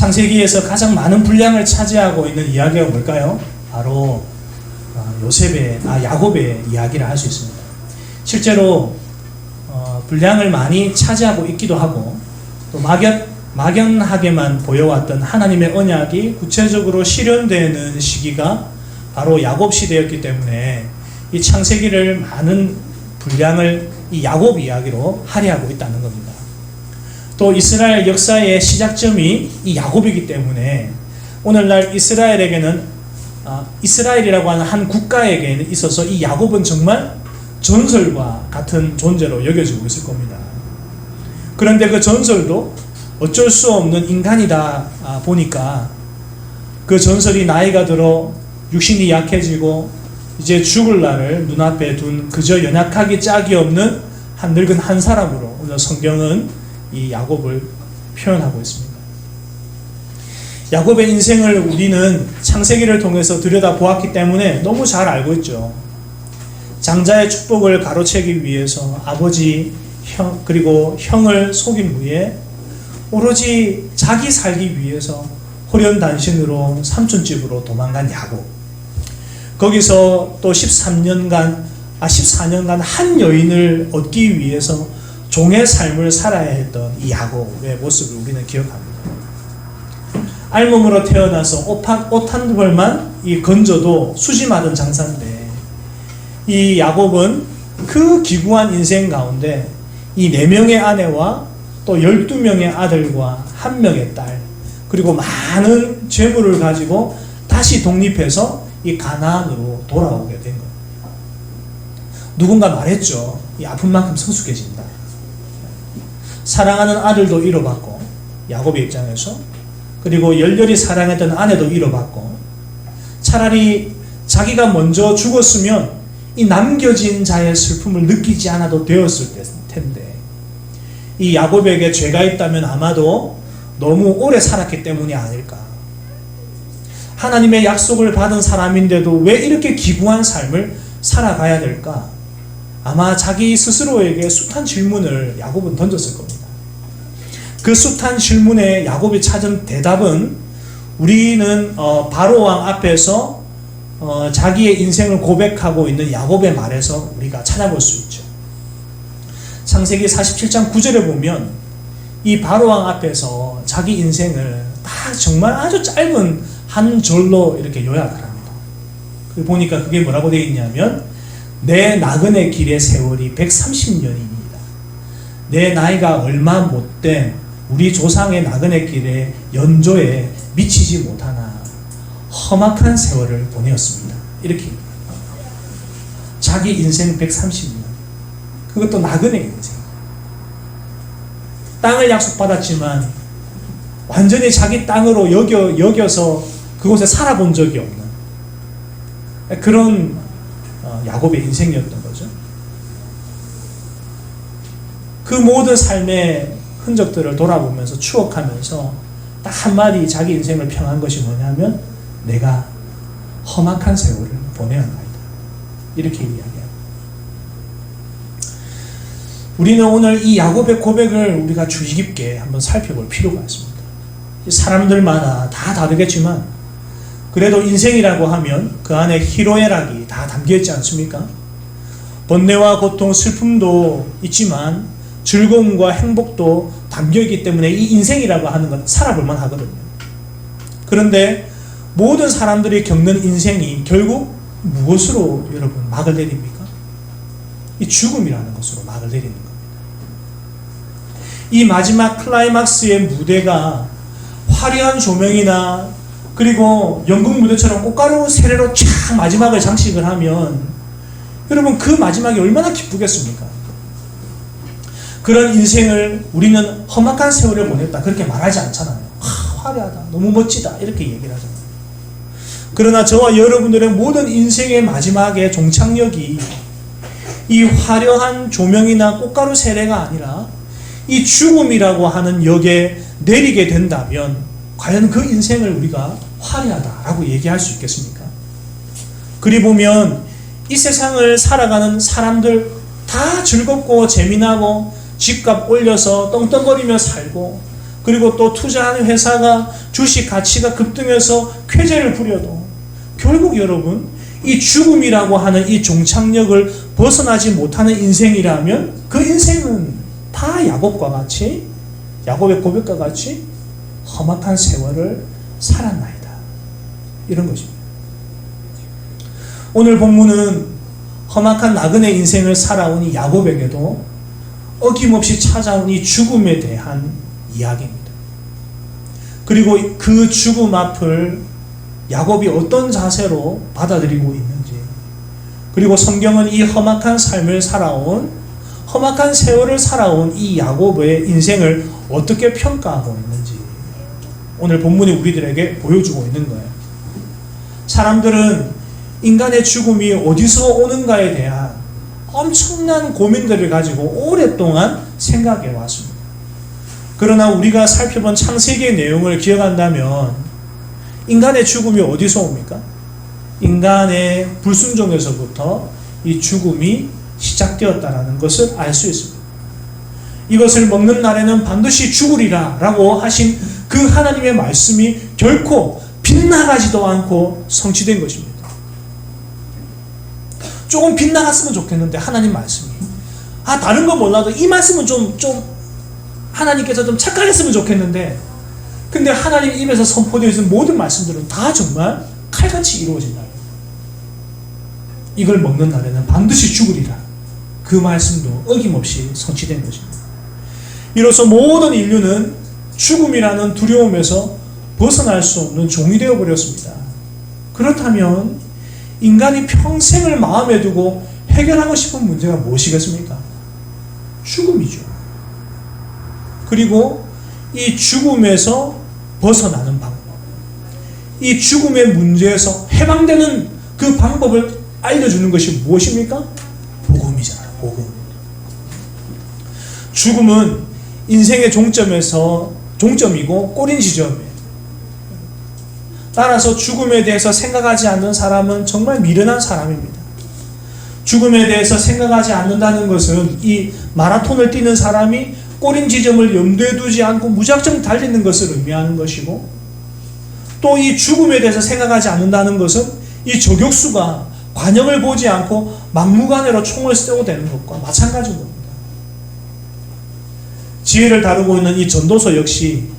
창세기에서 가장 많은 분량을 차지하고 있는 이야기가 뭘까요? 바로 야곱의 이야기를 할 수 있습니다. 실제로 분량을 많이 차지하고 있기도 하고, 또 막연하게만 보여왔던 하나님의 언약이 구체적으로 실현되는 시기가 바로 야곱 시대였기 때문에 이 창세기를 많은 분량을 이 야곱 이야기로 할애하고 있다는 겁니다. 또 이스라엘 역사의 시작점이 이 야곱이기 때문에 오늘날 이스라엘이라고 하는 한 국가에게 있어서 이 야곱은 정말 전설과 같은 존재로 여겨지고 있을 겁니다. 그런데 그 전설도 어쩔 수 없는 인간이다 보니까 그 전설이 나이가 들어 육신이 약해지고 이제 죽을 날을 눈앞에 둔 그저 연약하기 짝이 없는 한 늙은 한 사람으로 오늘 성경은 이 야곱을 표현하고 있습니다. 야곱의 인생을 우리는 창세기를 통해서 들여다보았기 때문에 너무 잘 알고 있죠. 장자의 축복을 가로채기 위해서 아버지, 형, 그리고 형을 속인 후에 오로지 자기 살기 위해서 호련단신으로 삼촌집으로 도망간 야곱. 거기서 또 14년간 한 여인을 얻기 위해서 종의 삶을 살아야 했던 이 야곱의 모습을 우리는 기억합니다. 알몸으로 태어나서 옷 한 벌만 건져도 수지마던 장사인데, 이 야곱은 그 기구한 인생 가운데 이 4명의 아내와 또 12명의 아들과 1명의 딸, 그리고 많은 재물을 가지고 다시 독립해서 이 가나안으로 돌아오게 된 겁니다. 누군가 말했죠. 이 아픈 만큼 성숙해진다. 사랑하는 아들도 잃어봤고, 야곱의 입장에서, 그리고 열렬히 사랑했던 아내도 잃어봤고, 차라리 자기가 먼저 죽었으면 이 남겨진 자의 슬픔을 느끼지 않아도 되었을 텐데, 이 야곱에게 죄가 있다면 아마도 너무 오래 살았기 때문이 아닐까. 하나님의 약속을 받은 사람인데도 왜 이렇게 기구한 삶을 살아가야 될까? 아마 자기 스스로에게 숱한 질문을 야곱은 던졌을 겁니다. 그 숱한 질문에 야곱이 찾은 대답은 우리는 바로왕 앞에서 자기의 인생을 고백하고 있는 야곱의 말에서 우리가 찾아볼 수 있죠. 창세기 47장 9절에 보면 이 바로왕 앞에서 자기 인생을 다 정말 아주 짧은 한 절로 이렇게 요약을 합니다. 보니까 그게 뭐라고 되어 있냐면, 내 나그네 길의 세월이 130년입니다. 내 나이가 얼마 못된 우리 조상의 나그네 길의 연조에 미치지 못하나 험악한 세월을 보내었습니다. 이렇게 자기 인생 130년, 그것도 나그네 인생. 땅을 약속받았지만 완전히 자기 땅으로 여겨서 그곳에 살아본 적이 없는 그런 야곱의 인생이었던 거죠. 그 모든 삶의 흔적들을 돌아보면서 추억하면서 딱 한마디 자기 인생을 평한 것이 뭐냐면, 내가 험악한 세월을 보내었나이다. 이렇게 이야기합니다. 우리는 오늘 이 야곱의 고백을 우리가 주의 깊게 한번 살펴볼 필요가 있습니다. 사람들마다 다 다르겠지만 그래도 인생이라고 하면 그 안에 희로애락이 다 담겨있지 않습니까? 번뇌와 고통, 슬픔도 있지만 즐거움과 행복도 담겨있기 때문에 이 인생이라고 하는 건 살아볼만 하거든요. 그런데 모든 사람들이 겪는 인생이 결국 무엇으로 여러분 막을 내립니까? 이 죽음이라는 것으로 막을 내리는 겁니다. 이 마지막 클라이막스의 무대가 화려한 조명이나 그리고 연극 무대처럼 꽃가루 세례로 쫙 마지막을 장식을 하면 여러분 그 마지막이 얼마나 기쁘겠습니까? 그런 인생을 우리는 험악한 세월을 보냈다 그렇게 말하지 않잖아요. 화려하다, 너무 멋지다 이렇게 얘기를 하잖아요. 그러나 저와 여러분들의 모든 인생의 마지막에 종착역이 이 화려한 조명이나 꽃가루 세례가 아니라 이 죽음이라고 하는 역에 내리게 된다면 과연 그 인생을 우리가 화려하다라고 얘기할 수 있겠습니까? 그리 보면 이 세상을 살아가는 사람들 다 즐겁고 재미나고 집값 올려서 떵떵거리며 살고 그리고 또 투자하는 회사가 주식 가치가 급등해서 쾌재를 부려도 결국 여러분 이 죽음이라고 하는 이 종착역을 벗어나지 못하는 인생이라면 그 인생은 다 야곱과 같이, 야곱의 고백과 같이 험악한 세월을 살았나이다. 이런 것입니다. 오늘 본문은 험악한 나그네 인생을 살아온 이 야곱에게도 어김없이 찾아온 이 죽음에 대한 이야기입니다. 그리고 그 죽음 앞을 야곱이 어떤 자세로 받아들이고 있는지, 그리고 성경은 이 험악한 삶을 살아온, 험악한 세월을 살아온 이 야곱의 인생을 어떻게 평가하고 있는지 오늘 본문이 우리들에게 보여주고 있는 거예요. 사람들은 인간의 죽음이 어디서 오는가에 대한 엄청난 고민들을 가지고 오랫동안 생각해 왔습니다. 그러나 우리가 살펴본 창세기의 내용을 기억한다면 인간의 죽음이 어디서 옵니까? 인간의 불순종에서부터 이 죽음이 시작되었다는 것을 알 수 있습니다. 이것을 먹는 날에는 반드시 죽으리라 라고 하신 그 하나님의 말씀이 결코 빗나가지도 않고 성취된 것입니다. 조금 빗나갔으면 좋겠는데 하나님 말씀이 다른 건 몰라도 이 말씀은 좀 하나님께서 좀 착각했으면 좋겠는데, 근데 하나님 입에서 선포되어 있는 모든 말씀들은 다 정말 칼같이 이루어진다. 이걸 먹는 날에는 반드시 죽으리라. 그 말씀도 어김없이 성취된 것입니다. 이로써 모든 인류는 죽음이라는 두려움에서 벗어날 수 없는 종이 되어버렸습니다. 그렇다면 인간이 평생을 마음에 두고 해결하고 싶은 문제가 무엇이겠습니까? 죽음이죠. 그리고 이 죽음에서 벗어나는 방법, 이 죽음의 문제에서 해방되는 그 방법을 알려주는 것이 무엇입니까? 복음이잖아요. 복음. 죽음은 인생의 종점이고 꼬린 지점이에요. 따라서 죽음에 대해서 생각하지 않는 사람은 정말 미련한 사람입니다. 죽음에 대해서 생각하지 않는다는 것은 이 마라톤을 뛰는 사람이 꼬린 지점을 염두에 두지 않고 무작정 달리는 것을 의미하는 것이고, 또 이 죽음에 대해서 생각하지 않는다는 것은 이 저격수가 관역을 보지 않고 막무가내로 총을 쏘고 되는 것과 마찬가지인 겁니다. 지혜를 다루고 있는 이 전도서 역시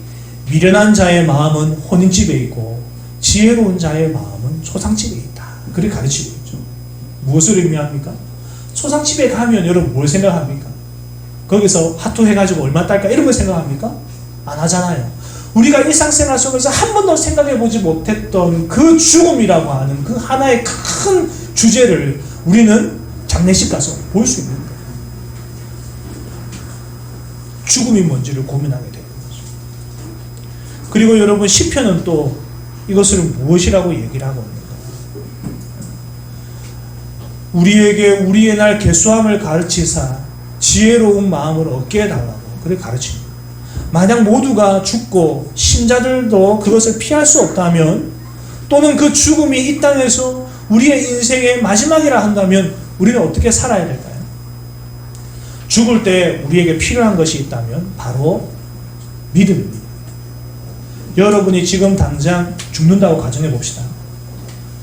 미련한 자의 마음은 혼인집에 있고 지혜로운 자의 마음은 초상집에 있다. 그렇게 가르치고 있죠. 무엇을 의미합니까? 초상집에 가면 여러분 뭘 생각합니까? 거기서 하투 해가지고 얼마 딸까 이런 걸 생각합니까? 안 하잖아요. 우리가 일상생활 속에서 한 번도 생각해보지 못했던 그 죽음이라고 하는 그 하나의 큰 주제를 우리는 장례식 가서 볼 수 있는 거예요. 죽음이 뭔지를 고민하게 되는 거죠. 그리고 여러분 시편은 또 이것을 무엇이라고 얘기를 하고 있는가? 우리에게 우리의 날 계수함을 가르치사 지혜로운 마음을 얻게 해달라고 그렇게 가르칩니다. 만약 모두가 죽고 신자들도 그것을 피할 수 없다면, 또는 그 죽음이 이 땅에서 우리의 인생의 마지막이라 한다면 우리는 어떻게 살아야 될까요? 죽을 때 우리에게 필요한 것이 있다면 바로 믿음입니다. 여러분이 지금 당장 죽는다고 가정해 봅시다.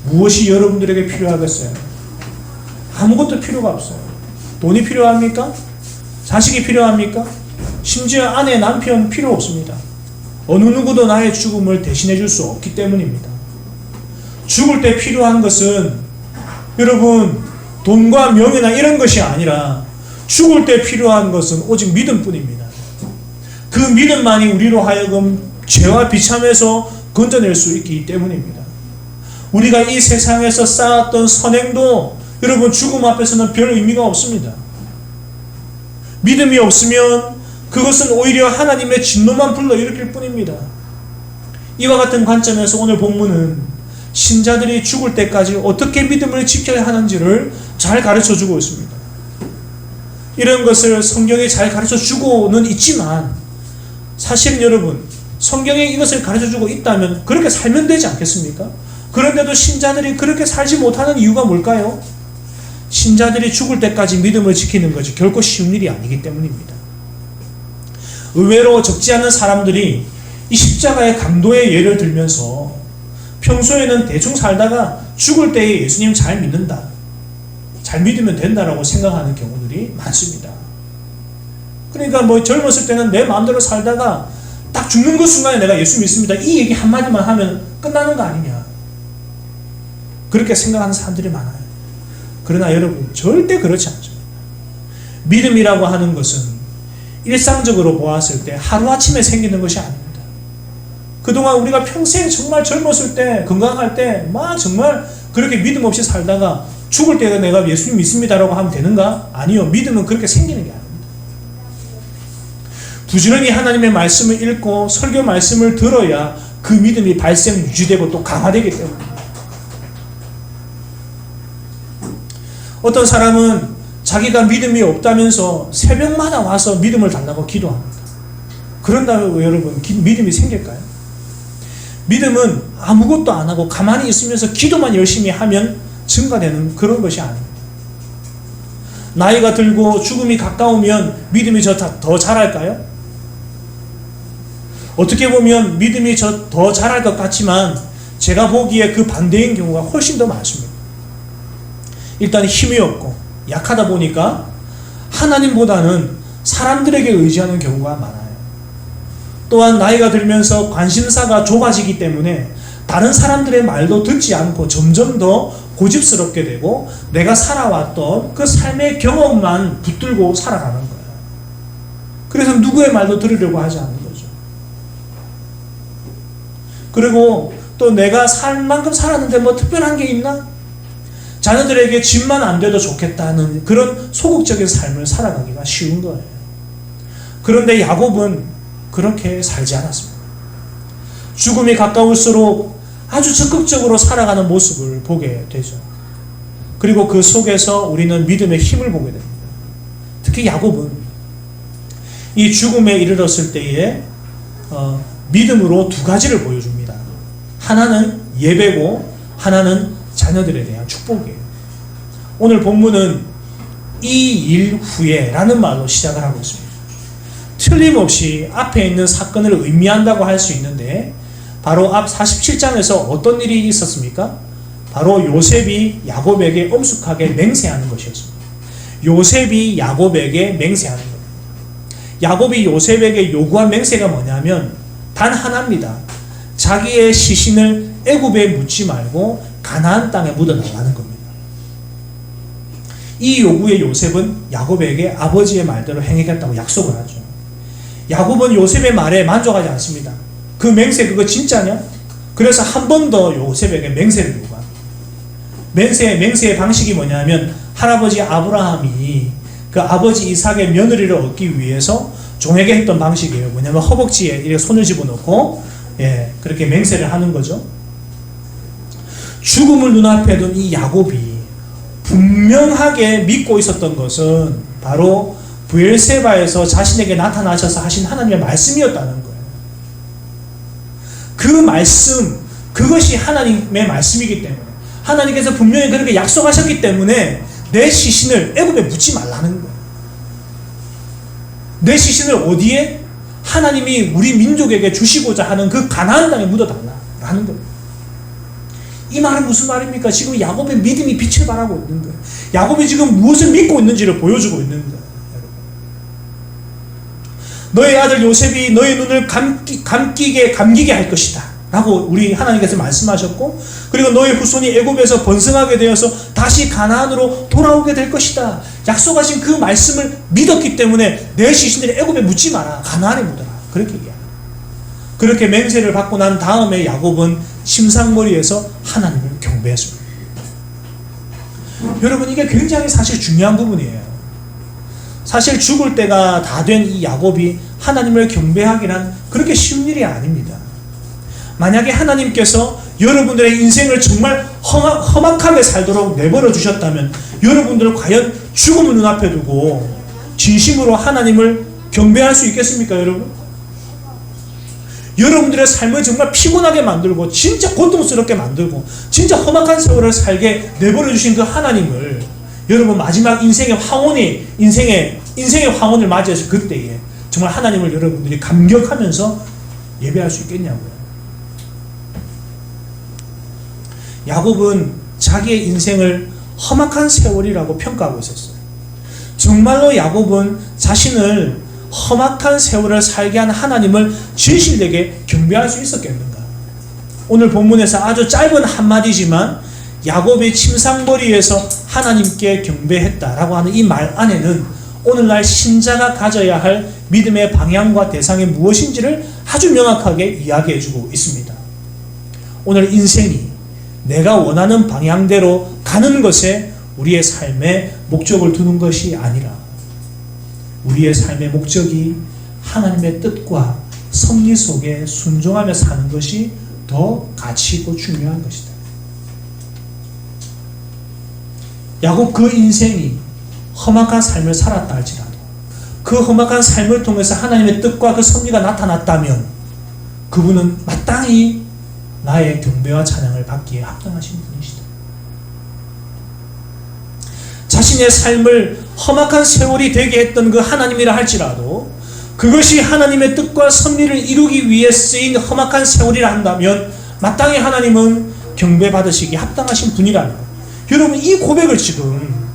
무엇이 여러분들에게 필요하겠어요? 아무것도 필요가 없어요. 돈이 필요합니까? 자식이 필요합니까? 심지어 아내, 남편 필요 없습니다. 어느 누구도 나의 죽음을 대신해 줄 수 없기 때문입니다. 죽을 때 필요한 것은 여러분 돈과 명예나 이런 것이 아니라 죽을 때 필요한 것은 오직 믿음뿐입니다. 그 믿음만이 우리로 하여금 죄와 비참에서 건져낼 수 있기 때문입니다. 우리가 이 세상에서 쌓았던 선행도 여러분 죽음 앞에서는 별 의미가 없습니다. 믿음이 없으면 그것은 오히려 하나님의 진노만 불러일으킬 뿐입니다. 이와 같은 관점에서 오늘 본문은 신자들이 죽을 때까지 어떻게 믿음을 지켜야 하는지를 잘 가르쳐주고 있습니다. 이런 것을 성경에 잘 가르쳐주고는 있지만 사실은 여러분 성경에 이것을 가르쳐주고 있다면 그렇게 살면 되지 않겠습니까? 그런데도 신자들이 그렇게 살지 못하는 이유가 뭘까요? 신자들이 죽을 때까지 믿음을 지키는 것이 결코 쉬운 일이 아니기 때문입니다. 의외로 적지 않은 사람들이 이 십자가의 강도의 예를 들면서 평소에는 대충 살다가 죽을 때에 예수님 잘 믿는다, 잘 믿으면 된다라고 생각하는 경우들이 많습니다. 그러니까 뭐 젊었을 때는 내 마음대로 살다가 딱 죽는 그 순간에 내가 예수 믿습니다, 이 얘기 한마디만 하면 끝나는 거 아니냐, 그렇게 생각하는 사람들이 많아요. 그러나 여러분, 절대 그렇지 않죠. 믿음이라고 하는 것은 일상적으로 보았을 때 하루아침에 생기는 것이 아닙니다. 그동안 우리가 평생 정말 젊었을 때, 건강할 때 막 정말 그렇게 믿음 없이 살다가 죽을 때 내가 예수님 믿습니다라고 하면 되는가? 아니요. 믿음은 그렇게 생기는 게 아닙니다. 부지런히 하나님의 말씀을 읽고 설교 말씀을 들어야 그 믿음이 발생, 유지되고 또 강화되기 때문입니다. 어떤 사람은 자기가 믿음이 없다면서 새벽마다 와서 믿음을 달라고 기도합니다. 그런다면 여러분, 믿음이 생길까요? 믿음은 아무것도 안 하고 가만히 있으면서 기도만 열심히 하면 증가되는 그런 것이 아닙니다. 나이가 들고 죽음이 가까우면 믿음이 더 자랄까요? 어떻게 보면 믿음이 더 자랄 것 같지만 제가 보기에 그 반대인 경우가 훨씬 더 많습니다. 일단 힘이 없고 약하다 보니까 하나님보다는 사람들에게 의지하는 경우가 많아요. 또한 나이가 들면서 관심사가 좁아지기 때문에 다른 사람들의 말도 듣지 않고 점점 더 고집스럽게 되고 내가 살아왔던 그 삶의 경험만 붙들고 살아가는 거예요. 그래서 누구의 말도 들으려고 하지 않는 거죠. 그리고 또 내가 살 만큼 살았는데 뭐 특별한 게 있나? 자녀들에게 집만 안 돼도 좋겠다는 그런 소극적인 삶을 살아가기가 쉬운 거예요. 그런데 야곱은 그렇게 살지 않았습니다. 죽음이 가까울수록 아주 적극적으로 살아가는 모습을 보게 되죠. 그리고 그 속에서 우리는 믿음의 힘을 보게 됩니다. 특히 야곱은 이 죽음에 이르렀을 때에 믿음으로 두 가지를 보여줍니다. 하나는 예배고 하나는 자녀들에 대한 축복이에요. 오늘 본문은 이 일 후에 라는 말로 시작을 하고 있습니다. 틀림없이 앞에 있는 사건을 의미한다고 할 수 있는데 바로 앞 47장에서 어떤 일이 있었습니까? 바로 요셉이 야곱에게 엄숙하게 맹세하는 것이었습니다. 요셉이 야곱에게 맹세하는 겁니다. 야곱이 요셉에게 요구한 맹세가 뭐냐면 단 하나입니다. 자기의 시신을 애굽에 묻지 말고 가나안 땅에 묻어나가는 겁니다. 이 요구에 요셉은 야곱에게 아버지의 말대로 행하겠다고 약속을 하죠. 야곱은 요셉의 말에 만족하지 않습니다. 그 맹세 그거 진짜냐? 그래서 한 번 더 요셉에게 맹세를 요구합니다. 맹세의 방식이 뭐냐면 할아버지 아브라함이 그 아버지 이삭의 며느리를 얻기 위해서 종에게 했던 방식이에요. 뭐냐면 허벅지에 이렇게 손을 집어넣고 그렇게 맹세를 하는 거죠. 죽음을 눈앞에 둔 이 야곱이 분명하게 믿고 있었던 것은 바로 브엘세바에서 자신에게 나타나셔서 하신 하나님의 말씀이었다는 거예요. 그 말씀, 그것이 하나님의 말씀이기 때문에 하나님께서 분명히 그렇게 약속하셨기 때문에 내 시신을 애굽에 묻지 말라는 거예요. 내 시신을 어디에? 하나님이 우리 민족에게 주시고자 하는 그 가나안 땅에 묻어달라는 거예요. 이 말은 무슨 말입니까? 지금 야곱의 믿음이 빛을 발하고 있는 거예요. 야곱이 지금 무엇을 믿고 있는지를 보여주고 있는 거예요. 너의 아들 요셉이 너의 눈을 감기게 할 것이다 라고 우리 하나님께서 말씀하셨고, 그리고 너의 후손이 애굽에서 번성하게 되어서 다시 가나안으로 돌아오게 될 것이다 약속하신 그 말씀을 믿었기 때문에 내 시신을 애굽에 묻지 마라, 가나안에 묻어라, 그렇게 얘기합니다. 그렇게 맹세를 받고 난 다음에 야곱은 심상머리에서 하나님을 경배했습니다. 여러분, 이게 굉장히 사실 중요한 부분이에요. 사실 죽을 때가 다 된 이 야곱이 하나님을 경배하기란 그렇게 쉬운 일이 아닙니다. 만약에 하나님께서 여러분들의 인생을 정말 험악하게 살도록 내버려 주셨다면 여러분들은 과연 죽음을 눈앞에 두고 진심으로 하나님을 경배할 수 있겠습니까, 여러분? 여러분들의 삶을 정말 피곤하게 만들고 진짜 고통스럽게 만들고 진짜 험악한 세월을 살게 내버려 주신 그 하나님을 여러분 마지막 인생의 황혼을 맞이해서 그때에 정말 하나님을 여러분들이 감격하면서 예배할 수 있겠냐고요. 야곱은 자기의 인생을 험악한 세월이라고 평가하고 있었어요. 정말로 야곱은 자신을 험악한 세월을 살게 한 하나님을 진실되게 경배할 수 있었겠는가? 오늘 본문에서 아주 짧은 한마디지만 야곱이 침상머리에서 하나님께 경배했다라고 하는 이 말 안에는 오늘날 신자가 가져야 할 믿음의 방향과 대상이 무엇인지를 아주 명확하게 이야기해주고 있습니다. 오늘 인생이 내가 원하는 방향대로 가는 것에 우리의 삶의 목적을 두는 것이 아니라 우리의 삶의 목적이 하나님의 뜻과 섭리 속에 순종하며 사는 것이 더 가치 있고 중요한 것이다. 야곱 그 인생이 험악한 삶을 살았다 할지라도 그 험악한 삶을 통해서 하나님의 뜻과 그 섭리가 나타났다면 그분은 마땅히 나의 경배와 찬양을 받기에 합당하신 분이시다. 자신의 삶을 험악한 세월이 되게 했던 그 하나님이라 할지라도 그것이 하나님의 뜻과 섭리를 이루기 위해 쓰인 험악한 세월이라 한다면 마땅히 하나님은 경배받으시기에 합당하신 분이라는 것. 여러분 이 고백을 지금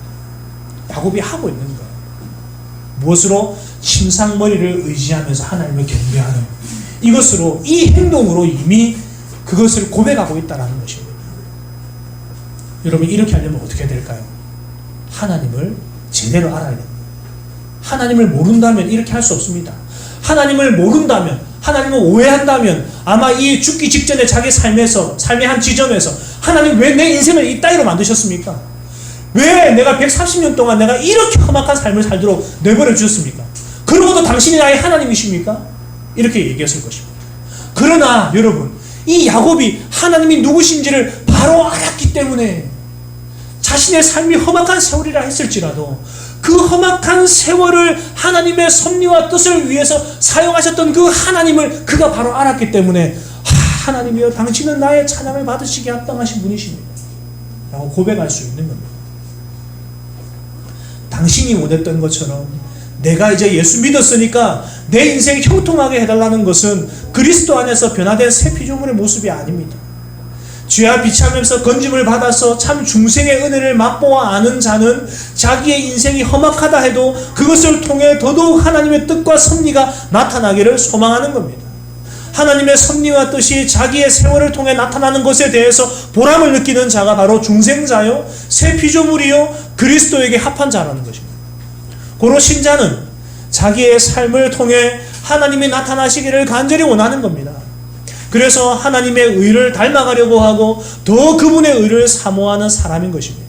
야곱이 하고 있는 거예요. 무엇으로? 침상머리를 의지하면서 하나님을 경배하는 이것으로 이 행동으로 이미 그것을 고백하고 있다는 것입니다. 여러분 이렇게 하려면 어떻게 될까요? 하나님을 제대로 알아야 됩니다. 하나님을 모른다면 이렇게 할 수 없습니다. 하나님을 모른다면 하나님을 오해한다면 아마 이 죽기 직전에 자기 삶의 한 지점에서 하나님 왜 내 인생을 이따위로 만드셨습니까? 왜 내가 130년 동안 내가 이렇게 험악한 삶을 살도록 내버려 주셨습니까? 그러고도 당신이 나의 하나님이십니까? 이렇게 얘기했을 것입니다. 그러나 여러분 이 야곱이 하나님이 누구신지를 바로 알았기 때문에 자신의 삶이 험악한 세월이라 했을지라도 그 험악한 세월을 하나님의 섭리와 뜻을 위해서 사용하셨던 그 하나님을 그가 바로 알았기 때문에 하나님이여 당신은 나의 찬양을 받으시기에 합당하신 분이십니다 라고 고백할 수 있는 겁니다. 당신이 원했던 것처럼 내가 이제 예수 믿었으니까 내 인생이 형통하게 해달라는 것은 그리스도 안에서 변화된 새 피조물의 모습이 아닙니다. 죄와 비참에서 건짐을 받아서 참 중생의 은혜를 맛보아 아는 자는 자기의 인생이 험악하다 해도 그것을 통해 더더욱 하나님의 뜻과 섭리가 나타나기를 소망하는 겁니다. 하나님의 섭리와 뜻이 자기의 세월을 통해 나타나는 것에 대해서 보람을 느끼는 자가 바로 중생자요 새 피조물이요 그리스도에게 합한 자라는 것입니다. 고로 신자는 자기의 삶을 통해 하나님이 나타나시기를 간절히 원하는 겁니다. 그래서 하나님의 의를 닮아가려고 하고 더 그분의 의를 사모하는 사람인 것입니다.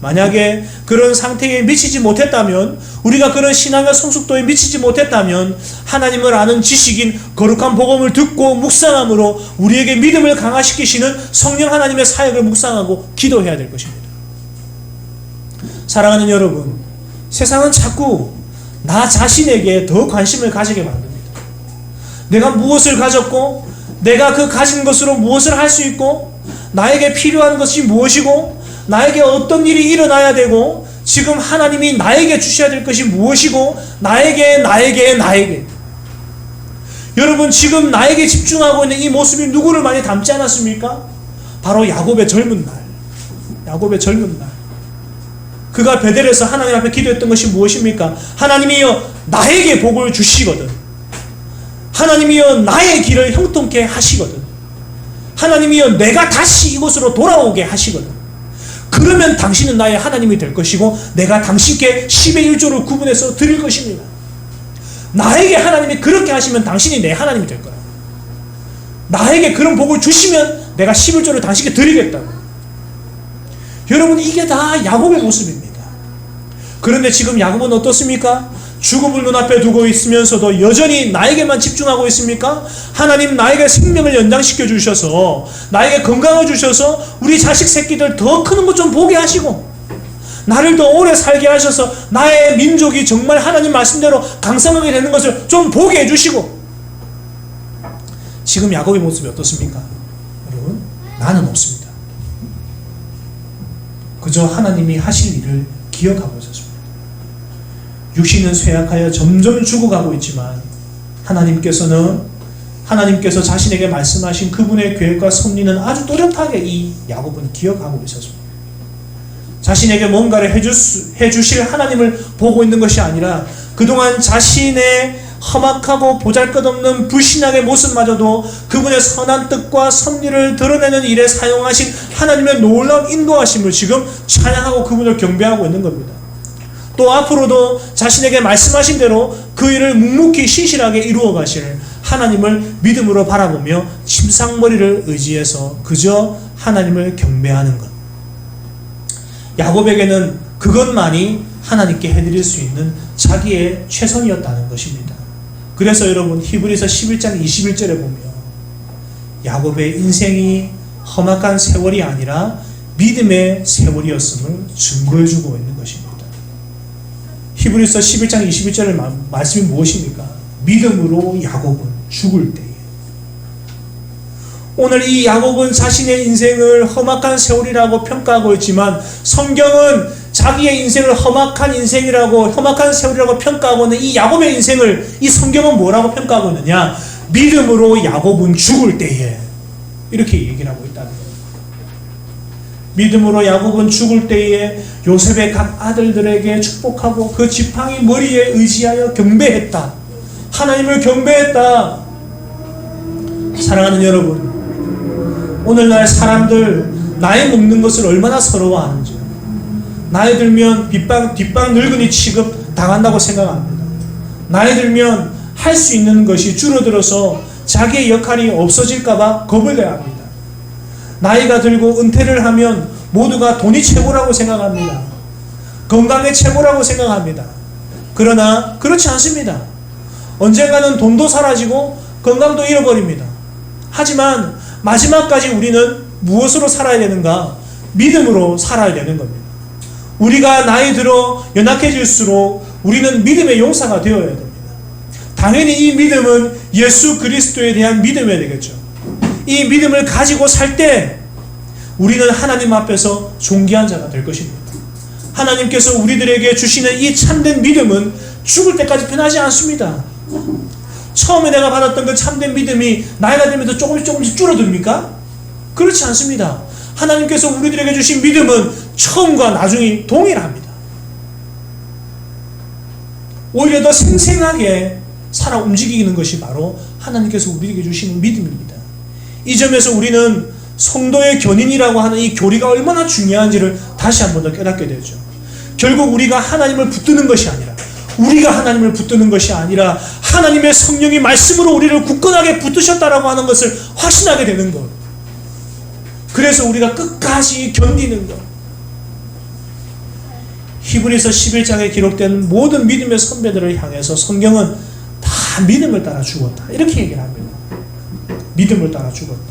만약에 그런 상태에 미치지 못했다면 우리가 그런 신앙의 성숙도에 미치지 못했다면 하나님을 아는 지식인 거룩한 복음을 듣고 묵상함으로 우리에게 믿음을 강화시키시는 성령 하나님의 사역을 묵상하고 기도해야 될 것입니다. 사랑하는 여러분, 세상은 자꾸 나 자신에게 더 관심을 가지게 만듭니다. 내가 무엇을 가졌고 내가 그 가진 것으로 무엇을 할 수 있고 나에게 필요한 것이 무엇이고 나에게 어떤 일이 일어나야 되고 지금 하나님이 나에게 주셔야 될 것이 무엇이고 나에게 여러분 지금 나에게 집중하고 있는 이 모습이 누구를 많이 닮지 않았습니까? 바로 야곱의 젊은 날 그가 베델에서 하나님 앞에 기도했던 것이 무엇입니까? 하나님이여 나에게 복을 주시거든 하나님이여 나의 길을 형통케 하시거든 하나님이여 내가 다시 이곳으로 돌아오게 하시거든 그러면 당신은 나의 하나님이 될 것이고 내가 당신께 10의 1조를 구분해서 드릴 것입니다. 나에게 하나님이 그렇게 하시면 당신이 내 하나님이 될 거야. 나에게 그런 복을 주시면 내가 11조를 당신께 드리겠다고. 여러분 이게 다 야곱의 모습입니다. 그런데 지금 야곱은 어떻습니까? 죽음을 눈앞에 두고 있으면서도 여전히 나에게만 집중하고 있습니까? 하나님 나에게 생명을 연장시켜 주셔서 나에게 건강을 주셔서 우리 자식 새끼들 더 크는 것 좀 보게 하시고 나를 더 오래 살게 하셔서 나의 민족이 정말 하나님 말씀대로 강성하게 되는 것을 좀 보게 해주시고 지금 야곱의 모습이 어떻습니까? 여러분 나는 없습니다. 그저 하나님이 하실 일을 기억하고 있었습니다. 육신은 쇠약하여 점점 죽어가고 있지만 하나님께서 자신에게 말씀하신 그분의 계획과 섭리는 아주 또렷하게 이 야곱은 기억하고 있었습니다. 자신에게 뭔가를 해주실 하나님을 보고 있는 것이 아니라 그동안 자신의 험악하고 보잘것없는 불신앙의 모습마저도 그분의 선한 뜻과 섭리를 드러내는 일에 사용하신 하나님의 놀라운 인도하심을 지금 찬양하고 그분을 경배하고 있는 겁니다. 또 앞으로도 자신에게 말씀하신 대로 그 일을 묵묵히 신실하게 이루어 가실 하나님을 믿음으로 바라보며 침상머리를 의지해서 그저 하나님을 경배하는 것. 야곱에게는 그것만이 하나님께 해드릴 수 있는 자기의 최선이었다는 것입니다. 그래서 여러분 히브리서 11장 21절에 보면 야곱의 인생이 험악한 세월이 아니라 믿음의 세월이었음을 증거해주고 있는 것입니다. 히브리서 11장 21절의 말씀이 무엇입니까? 믿음으로 야곱은 죽을 때에. 오늘 이 야곱은 자신의 인생을 험악한 세월이라고 평가하고 있지만 성경은 자기의 인생을 험악한 인생이라고, 험악한 세월이라고 평가하고 있는 이 야곱의 인생을 이 성경은 뭐라고 평가하고 있느냐? 믿음으로 야곱은 죽을 때에. 이렇게 얘기를 하고 있다는 거예요. 믿음으로 야곱은 죽을 때에 요셉의 각 아들들에게 축복하고 그 지팡이 머리에 의지하여 경배했다. 하나님을 경배했다. 사랑하는 여러분, 오늘날 사람들 나이 먹는 것을 얼마나 서러워하는지, 나이 들면 뒷방 늙은이 취급 당한다고 생각합니다. 나이 들면 할 수 있는 것이 줄어들어서 자기의 역할이 없어질까봐 겁을 내야 합니다. 나이가 들고 은퇴를 하면 모두가 돈이 최고라고 생각합니다. 건강이 최고라고 생각합니다. 그러나 그렇지 않습니다. 언젠가는 돈도 사라지고 건강도 잃어버립니다. 하지만 마지막까지 우리는 무엇으로 살아야 되는가? 믿음으로 살아야 되는 겁니다. 우리가 나이 들어 연약해질수록 우리는 믿음의 용사가 되어야 됩니다. 당연히 이 믿음은 예수 그리스도에 대한 믿음이어야 되겠죠. 이 믿음을 가지고 살 때 우리는 하나님 앞에서 존귀한 자가 될 것입니다. 하나님께서 우리들에게 주시는 이 참된 믿음은 죽을 때까지 변하지 않습니다. 처음에 내가 받았던 그 참된 믿음이 나이가 들면서 조금씩 줄어듭니까? 그렇지 않습니다. 하나님께서 우리들에게 주신 믿음은 처음과 나중이 동일합니다. 오히려 더 생생하게 살아 움직이는 것이 바로 하나님께서 우리에게 주시는 믿음입니다. 이 점에서 우리는 성도의 견인이라고 하는 이 교리가 얼마나 중요한지를 다시 한 번 더 깨닫게 되죠. 결국 우리가 하나님을 붙드는 것이 아니라, 우리가 하나님을 붙드는 것이 아니라 하나님의 성령이 말씀으로 우리를 굳건하게 붙드셨다라고 하는 것을 확신하게 되는 것. 그래서 우리가 끝까지 견디는 것. 히브리서 11장에 기록된 모든 믿음의 선배들을 향해서 성경은 다 믿음을 따라 죽었다. 이렇게 얘기를 합니다. 믿음을 따라 죽었다.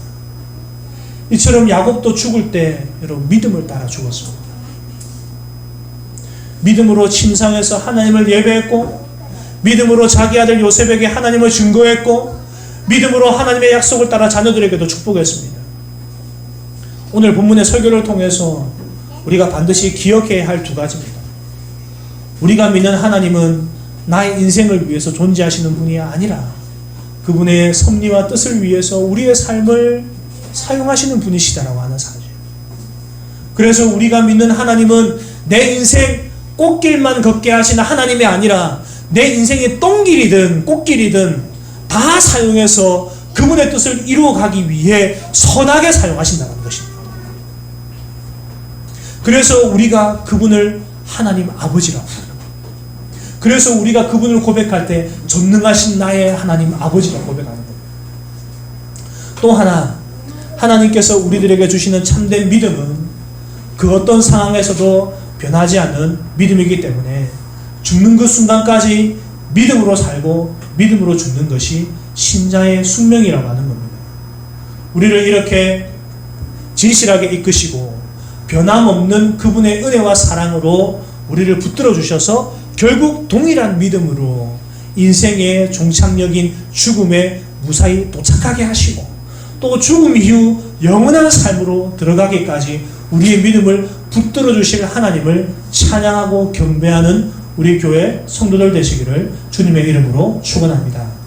이처럼 야곱도 죽을 때 여러분 믿음을 따라 죽었습니다. 믿음으로 침상에서 하나님을 예배했고, 믿음으로 자기 아들 요셉에게 하나님을 증거했고, 믿음으로 하나님의 약속을 따라 자녀들에게도 축복했습니다. 오늘 본문의 설교를 통해서 우리가 반드시 기억해야 할 두 가지입니다. 우리가 믿는 하나님은 나의 인생을 위해서 존재하시는 분이 아니라 그분의 섭리와 뜻을 위해서 우리의 삶을 사용하시는 분이시다라고 하는 사실. 그래서 우리가 믿는 하나님은 내 인생 꽃길만 걷게 하시는 하나님이 아니라 내 인생의 똥길이든 꽃길이든 다 사용해서 그분의 뜻을 이루어가기 위해 선하게 사용하신다는 것입니다. 그래서 우리가 그분을 하나님 아버지라고 합니다. 그래서 우리가 그분을 고백할 때 전능하신 나의 하나님 아버지라고 고백하는 겁니다. 또 하나, 하나님께서 우리들에게 주시는 참된 믿음은 그 어떤 상황에서도 변하지 않는 믿음이기 때문에 죽는 그 순간까지 믿음으로 살고 믿음으로 죽는 것이 신자의 숙명이라고 하는 겁니다. 우리를 이렇게 진실하게 이끄시고 변함없는 그분의 은혜와 사랑으로 우리를 붙들어 주셔서 결국 동일한 믿음으로 인생의 종착역인 죽음에 무사히 도착하게 하시고 또 죽음 이후 영원한 삶으로 들어가기까지 우리의 믿음을 붙들어 주실 하나님을 찬양하고 경배하는 우리 교회 성도들 되시기를 주님의 이름으로 축원합니다.